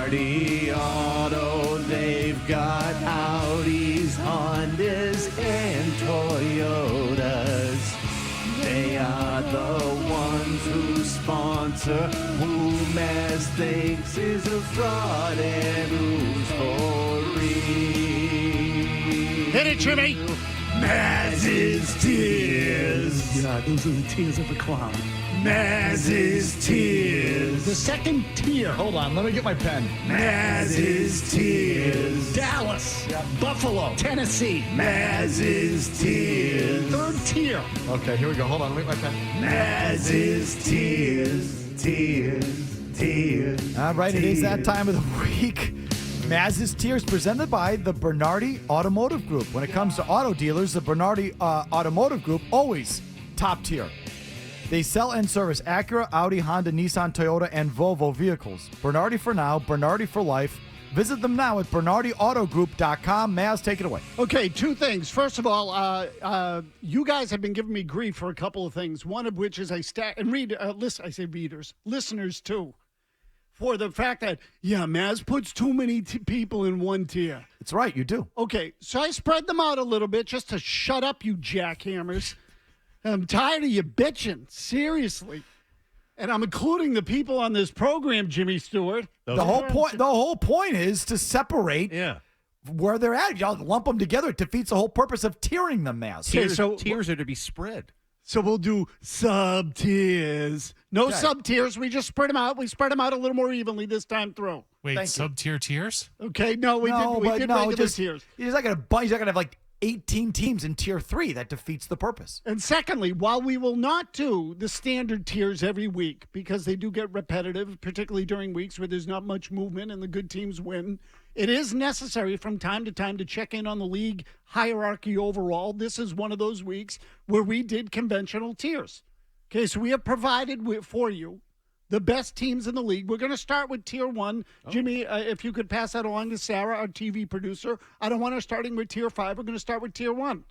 Bernardi Auto, they've got Audis, Hondas, and Toyotas. They are the ones who sponsor who Mazz thinks is a fraud and who's for real. Hit it, Jimmy. Mazz's tears. Yeah, those are the tears of a clown. Mazz's tears. The second tier. Hold on, let me get my pen. Mazz's tears. Dallas, Buffalo, Tennessee. Mazz's tears. Third tier. Okay, here we go. Hold on, let me get my pen. Mazz's tears. Tears. All right, it is that time of the week. Mazz's Tears, presented by the Bernardi Automotive Group. When it comes to auto dealers, the Bernardi Automotive Group, always top tier. They sell and service Acura, Audi, Honda, Nissan, Toyota, and Volvo vehicles. Bernardi for now, Bernardi for life. Visit them now at BernardiAutogroup.com. Mazz, take it away. Okay, two things. First of all, you guys have been giving me grief for a couple of things. One of which is I say readers, listeners too, for the fact that, Mazz puts too many people in one tier. It's right, you do. Okay, so I spread them out a little bit just to shut up, you jackhammers. I'm tired of you bitching, seriously. And I'm including the people on this program, Jimmy Stewart. The whole point is to separate where they're at. Y'all lump them together. It defeats the whole purpose of tiering them, Mazz. Okay, so tiers are to be spread. So we'll do sub-tiers. No sub-tiers. We just spread them out. We spread them out a little more evenly this time through. Wait, sub-tier tiers? Okay, no, we did regular tiers. He's not going to have like 18 teams in tier 3. That defeats the purpose. And secondly, while we will not do the standard tiers every week because they do get repetitive, particularly during weeks where there's not much movement and the good teams win, it is necessary from time to time to check in on the league hierarchy overall. This is one of those weeks where we did conventional tiers. Okay, so we have provided for you the best teams in the league. We're going to start with Tier 1. Jimmy, if you could pass that along to Sarah, our TV producer. I don't want us starting with Tier 5. We're going to start with Tier 1.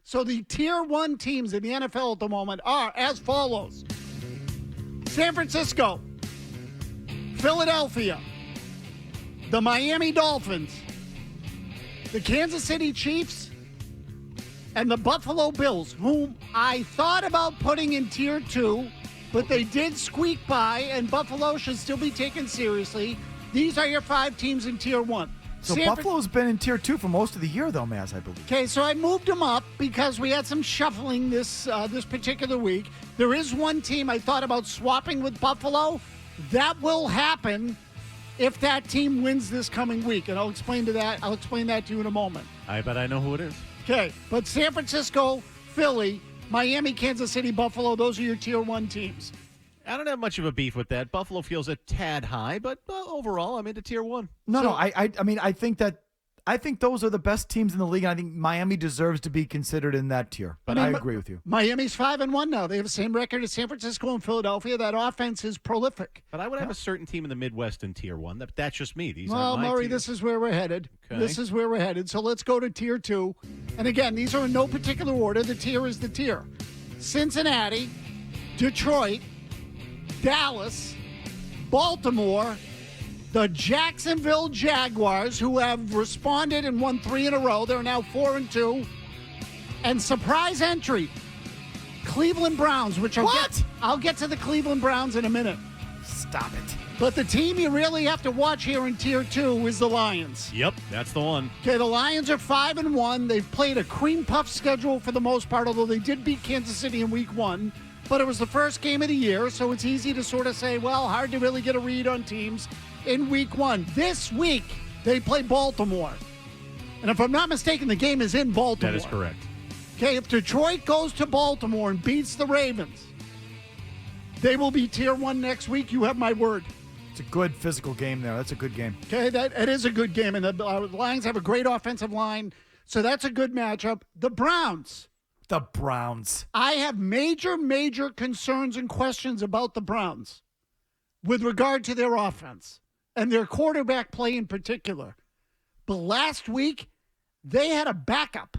So the Tier 1 teams in the NFL at the moment are as follows. San Francisco, Philadelphia, the Miami Dolphins, the Kansas City Chiefs, and the Buffalo Bills, whom I thought about putting in Tier 2, but they did squeak by, and Buffalo should still be taken seriously. These are your 5 teams in Tier 1. So Buffalo's been in Tier 2 for most of the year, though, Mazz, I believe. Okay, so I moved them up because we had some shuffling this particular week. There is one team I thought about swapping with Buffalo. That will happen if that team wins this coming week, and I'll explain that to you in a moment. I bet I know who it is. Okay, but San Francisco, Philly, Miami, Kansas City, Buffalo, those are your Tier 1 teams. I don't have much of a beef with that. Buffalo feels a tad high, but overall, I'm into Tier 1. I think those are the best teams in the league, and I think Miami deserves to be considered in that tier. But I agree with you. Miami's 5-1 now. They have the same record as San Francisco and Philadelphia. That offense is prolific. But I would have a certain team in the Midwest in Tier 1. That's just me. These well, aren't my Murray, tiers. this is where we're headed. Okay. This is where we're headed. So let's go to Tier 2. And again, these are in no particular order. The tier is the tier. Cincinnati, Detroit, Dallas, Baltimore, the Jacksonville Jaguars, who have responded and won 3 in a row. They're now 4-2. And surprise entry, Cleveland Browns, which I'll get to the Cleveland Browns in a minute. Stop it. But the team you really have to watch here in Tier 2 is the Lions. Yep, that's the one. Okay, the Lions are 5-1. They've played a cream puff schedule for the most part, although they did beat Kansas City in Week 1. But it was the first game of the year, so it's easy to sort of say, well, hard to really get a read on teams in Week 1. This week, they play Baltimore. And if I'm not mistaken, the game is in Baltimore. That is correct. Okay, if Detroit goes to Baltimore and beats the Ravens, they will be Tier 1 next week. You have my word. It's a good physical game there. That's a good game. Okay, it is a good game. And the Lions have a great offensive line, so that's a good matchup. The Browns. I have major concerns and questions about the Browns with regard to their offense and their quarterback play in particular. But last week, they had a backup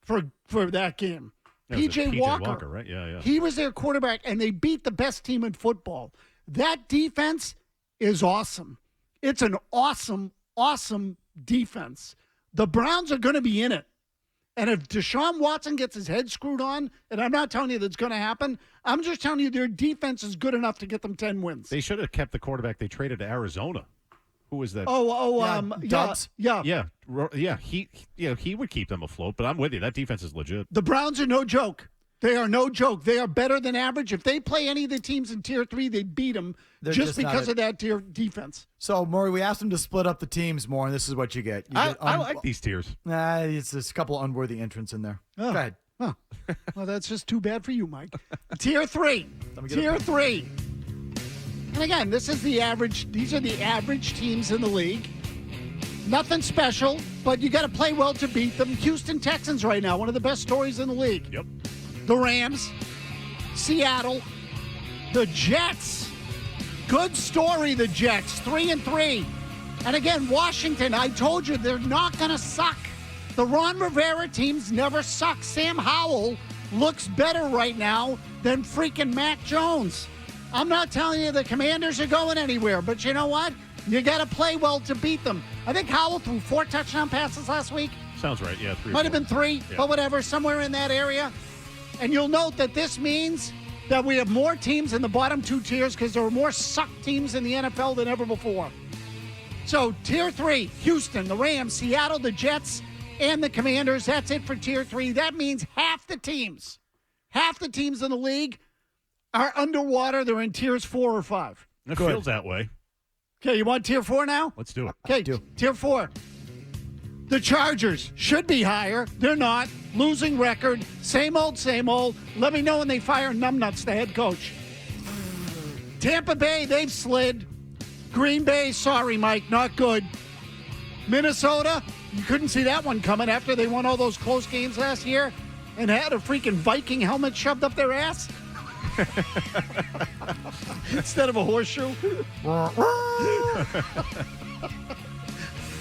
for that game. P.J. Walker, right? Yeah. He was their quarterback, and they beat the best team in football. That defense is awesome. It's an awesome, awesome defense. The Browns are going to be in it. And if Deshaun Watson gets his head screwed on, and I'm not telling you that's going to happen, I'm just telling you their defense is good enough to get them 10 wins. They should have kept the quarterback they traded to Arizona. Who was that? Dubs. Yeah. He would keep them afloat, but I'm with you. That defense is legit. The Browns are no joke. They are no joke. They are better than average. If they play any of the teams in Tier 3, they beat them just because of that tier defense. So, Maury, we asked them to split up the teams more, and this is what you get. I like these tiers. It's a couple of unworthy entrants in there. Oh. Go ahead. Oh. Well, that's just too bad for you, Mike. Tier 3. Tier 3. And again, this is the average. These are the average teams in the league. Nothing special, but you got to play well to beat them. Houston Texans right now, one of the best stories in the league. Yep. The Rams, Seattle, the Jets. Good story, the Jets, 3-3. And again, Washington, I told you, they're not going to suck. The Ron Rivera teams never suck. Sam Howell looks better right now than freaking Mac Jones. I'm not telling you the Commanders are going anywhere, but you know what? You got to play well to beat them. I think Howell threw 4 touchdown passes last week. Sounds right, yeah. 3 Might have been 3, yeah. but whatever, somewhere in that area. And you'll note that this means that we have more teams in the bottom 2 tiers because there are more suck teams in the NFL than ever before. So Tier 3, Houston, the Rams, Seattle, the Jets, and the Commanders. That's it for Tier 3. That means half the teams in the league are underwater. They're in Tiers 4 or 5. It feels that way. Okay, you want Tier 4 now? Let's do it. Okay, Tier 4. The Chargers should be higher. They're not. Losing record. Same old, same old. Let me know when they fire Numbnuts, the head coach. Tampa Bay, they've slid. Green Bay, sorry, Mike, not good. Minnesota, you couldn't see that one coming after they won all those close games last year and had a freaking Viking helmet shoved up their ass. Instead of a horseshoe.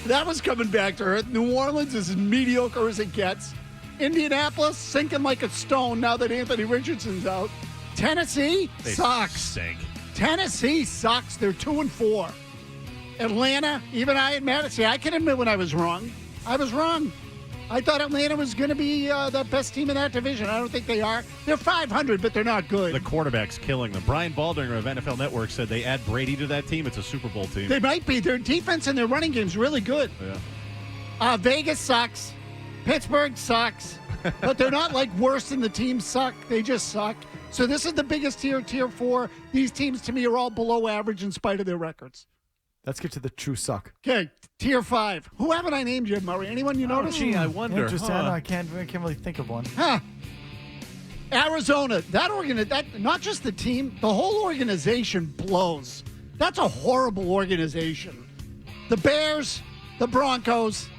That was coming back to earth. New Orleans is as mediocre as it gets. Indianapolis sinking like a stone now that Anthony Richardson's out. Tennessee sucks. Stink. Tennessee sucks. They're 2-4. Atlanta, even I admit it. See, I can admit when I was wrong. I was wrong. I thought Atlanta was going to be the best team in that division. I don't think they are. They're 500, but they're not good. The quarterback's killing them. Brian Baldinger of NFL Network said they add Brady to that team. It's a Super Bowl team. They might be. Their defense and their running game's really good. Yeah. Vegas sucks. Pittsburgh sucks. But they're not like worse than the teams suck. They just suck. So this is the biggest tier, Tier 4. These teams, to me, are all below average in spite of their records. Let's get to the true suck. Okay, Tier 5. Who haven't I named yet, Murray? Anyone you notice? Gee, I wonder. Interesting. I can't really think of one. Huh. Arizona. That not just the team, the whole organization blows. That's a horrible organization. The Bears, the Broncos,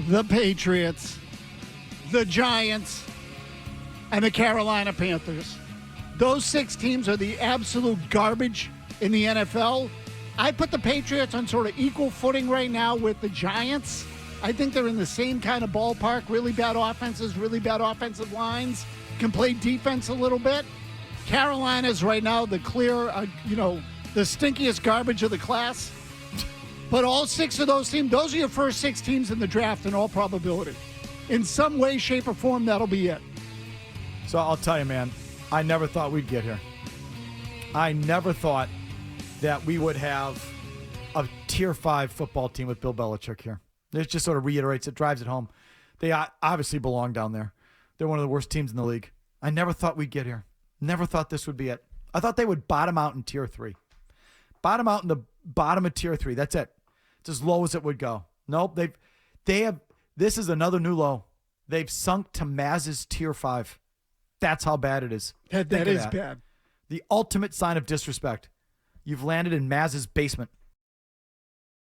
the Patriots, the Giants, and the Carolina Panthers. Those 6 teams are the absolute garbage in the NFL. I put the Patriots on sort of equal footing right now with the Giants. I think they're in the same kind of ballpark. Really bad offenses, really bad offensive lines. Can play defense a little bit. Carolina's right now the clear, the stinkiest garbage of the class. But all 6 of those teams, those are your first 6 teams in the draft in all probability. In some way, shape, or form, that'll be it. So I'll tell you, man, I never thought we'd get here. I never thought that we would have a Tier 5 football team with Bill Belichick here. It just sort of reiterates it, drives it home. They obviously belong down there. They're one of the worst teams in the league. I never thought we'd get here. Never thought this would be it. I thought they would bottom out in Tier 3. Bottom out in the bottom of Tier 3. That's it. It's as low as it would go. Nope. They have. This is another new low. They've sunk to Mazz's Tier 5. That's how bad it is. That is bad. The ultimate sign of disrespect. You've landed in Mazz's basement.